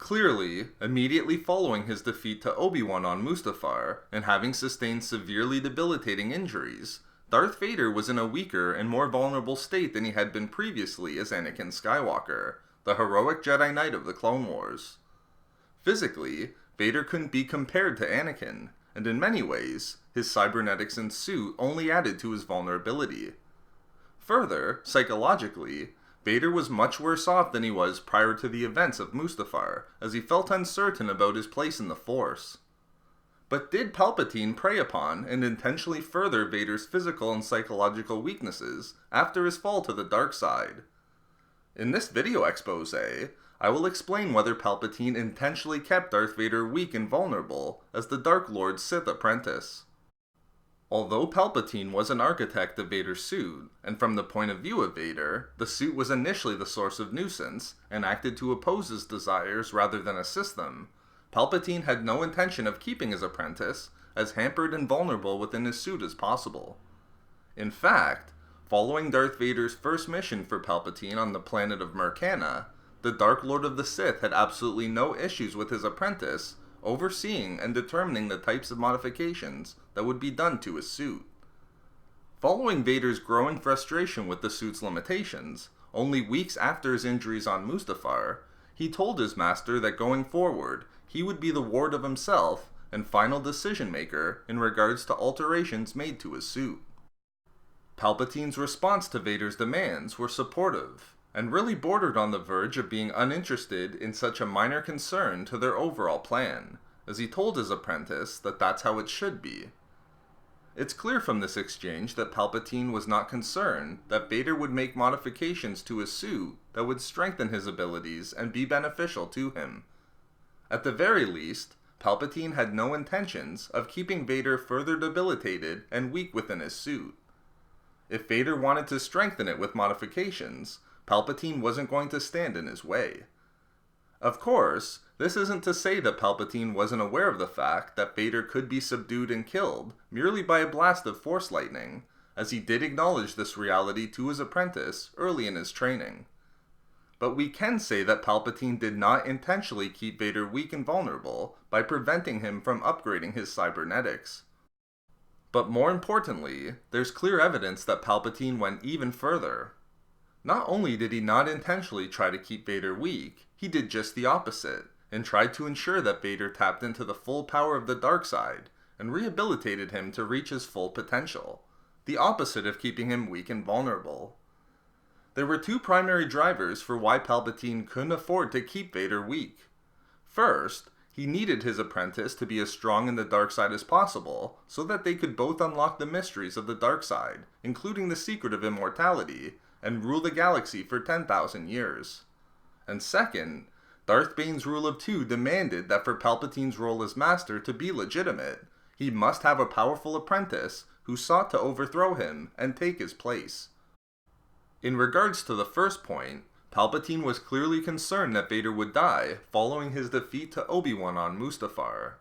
Clearly, immediately following his defeat to Obi-Wan on Mustafar, and having sustained severely debilitating injuries, Darth Vader was in a weaker and more vulnerable state than he had been previously as Anakin Skywalker, the heroic Jedi Knight of the Clone Wars. Physically, Vader couldn't be compared to Anakin, and in many ways, his cybernetics and suit only added to his vulnerability. Further, psychologically, Vader was much worse off than he was prior to the events of Mustafar, as he felt uncertain about his place in the Force. But did Palpatine prey upon and intentionally further Vader's physical and psychological weaknesses after his fall to the dark side? In this video expose, I will explain whether Palpatine intentionally kept Darth Vader weak and vulnerable as the Dark Lord's Sith apprentice. Although Palpatine was an architect of Vader's suit, and from the point of view of Vader, the suit was initially the source of nuisance and acted to oppose his desires rather than assist them, Palpatine had no intention of keeping his apprentice as hampered and vulnerable within his suit as possible. In fact, following Darth Vader's first mission for Palpatine on the planet of Murkana, the Dark Lord of the Sith had absolutely no issues with his apprentice overseeing and determining the types of modifications that would be done to his suit. Following Vader's growing frustration with the suit's limitations, only weeks after his injuries on Mustafar, he told his master that going forward, he would be the ward of himself and final decision maker in regards to alterations made to his suit. Palpatine's response to Vader's demands were supportive, and really bordered on the verge of being uninterested in such a minor concern to their overall plan, as he told his apprentice that that's how it should be. It's clear from this exchange that Palpatine was not concerned that Vader would make modifications to his suit that would strengthen his abilities and be beneficial to him. At the very least, Palpatine had no intentions of keeping Vader further debilitated and weak within his suit. If Vader wanted to strengthen it with modifications, Palpatine wasn't going to stand in his way. Of course, this isn't to say that Palpatine wasn't aware of the fact that Vader could be subdued and killed merely by a blast of Force lightning, as he did acknowledge this reality to his apprentice early in his training. But we can say that Palpatine did not intentionally keep Vader weak and vulnerable by preventing him from upgrading his cybernetics. But more importantly, there's clear evidence that Palpatine went even further. Not only did he not intentionally try to keep Vader weak, he did just the opposite, and tried to ensure that Vader tapped into the full power of the dark side, and rehabilitated him to reach his full potential, the opposite of keeping him weak and vulnerable. There were two primary drivers for why Palpatine couldn't afford to keep Vader weak. First, he needed his apprentice to be as strong in the dark side as possible, so that they could both unlock the mysteries of the dark side, including the secret of immortality, and rule the galaxy for 10,000 years. And second, Darth Bane's rule of two demanded that for Palpatine's role as master to be legitimate, he must have a powerful apprentice who sought to overthrow him and take his place. In regards to the first point, Palpatine was clearly concerned that Vader would die following his defeat to Obi-Wan on Mustafar.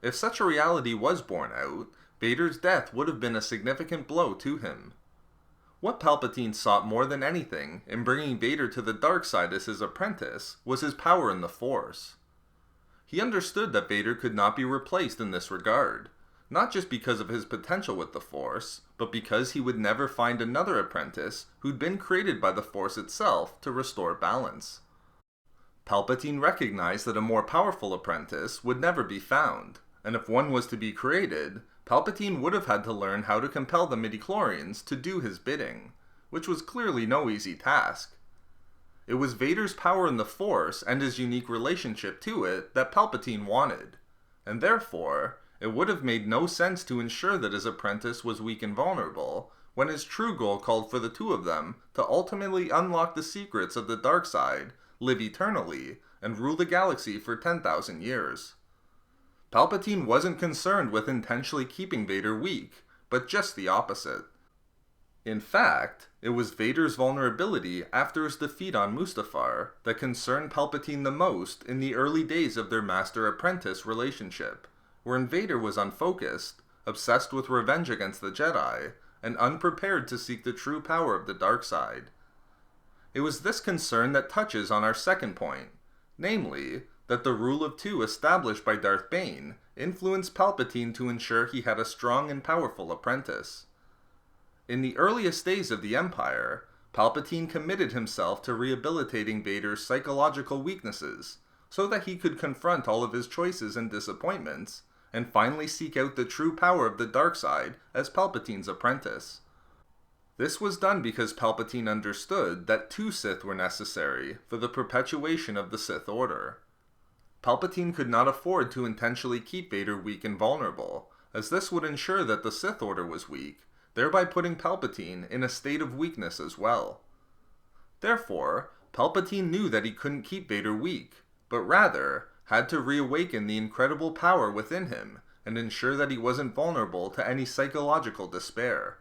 If such a reality was borne out, Vader's death would have been a significant blow to him. What Palpatine sought more than anything in bringing Vader to the dark side as his apprentice was his power in the Force. He understood that Vader could not be replaced in this regard, not just because of his potential with the Force, but because he would never find another apprentice who'd been created by the Force itself to restore balance. Palpatine recognized that a more powerful apprentice would never be found, and if one was to be created, Palpatine would have had to learn how to compel the midichlorians to do his bidding, which was clearly no easy task. It was Vader's power in the Force and his unique relationship to it that Palpatine wanted, and therefore, it would have made no sense to ensure that his apprentice was weak and vulnerable, when his true goal called for the two of them to ultimately unlock the secrets of the dark side, live eternally, and rule the galaxy for 10,000 years. Palpatine wasn't concerned with intentionally keeping Vader weak, but just the opposite. In fact, it was Vader's vulnerability after his defeat on Mustafar that concerned Palpatine the most in the early days of their master-apprentice relationship, wherein Vader was unfocused, obsessed with revenge against the Jedi, and unprepared to seek the true power of the dark side. It was this concern that touches on our second point, namely, that the Rule of Two established by Darth Bane influenced Palpatine to ensure he had a strong and powerful apprentice. In the earliest days of the Empire, Palpatine committed himself to rehabilitating Vader's psychological weaknesses so that he could confront all of his choices and disappointments and finally seek out the true power of the dark side as Palpatine's apprentice. This was done because Palpatine understood that two Sith were necessary for the perpetuation of the Sith Order. Palpatine could not afford to intentionally keep Vader weak and vulnerable, as this would ensure that the Sith Order was weak, thereby putting Palpatine in a state of weakness as well. Therefore, Palpatine knew that he couldn't keep Vader weak, but rather had to reawaken the incredible power within him and ensure that he wasn't vulnerable to any psychological despair.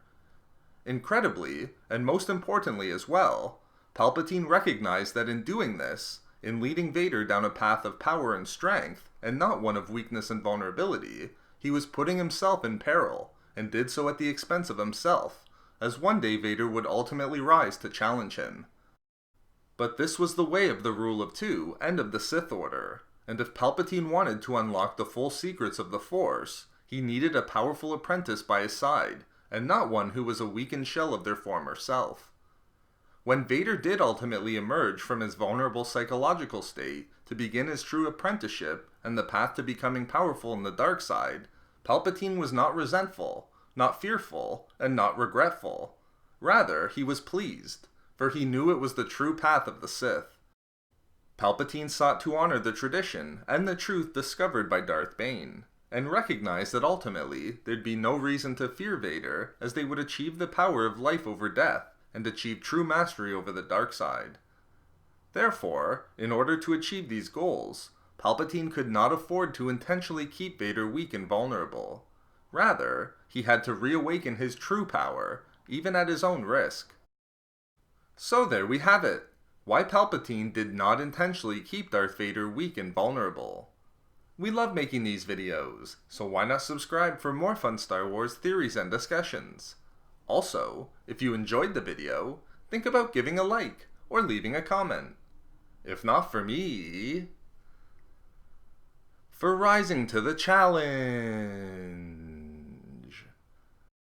Incredibly, and most importantly as well, Palpatine recognized that in doing this, in leading Vader down a path of power and strength, and not one of weakness and vulnerability, he was putting himself in peril, and did so at the expense of himself, as one day Vader would ultimately rise to challenge him. But this was the way of the Rule of Two and of the Sith Order, and if Palpatine wanted to unlock the full secrets of the Force, he needed a powerful apprentice by his side, and not one who was a weakened shell of their former self. When Vader did ultimately emerge from his vulnerable psychological state to begin his true apprenticeship and the path to becoming powerful in the dark side, Palpatine was not resentful, not fearful, and not regretful. Rather, he was pleased, for he knew it was the true path of the Sith. Palpatine sought to honor the tradition and the truth discovered by Darth Bane, and recognized that ultimately there'd be no reason to fear Vader, as they would achieve the power of life over death and achieve true mastery over the dark side. Therefore, in order to achieve these goals, Palpatine could not afford to intentionally keep Vader weak and vulnerable. Rather, he had to reawaken his true power, even at his own risk. So there we have it, why Palpatine did not intentionally keep Darth Vader weak and vulnerable. We love making these videos, so why not subscribe for more fun Star Wars theories and discussions? Also, if you enjoyed the video, think about giving a like or leaving a comment. If not for me, for rising to the challenge.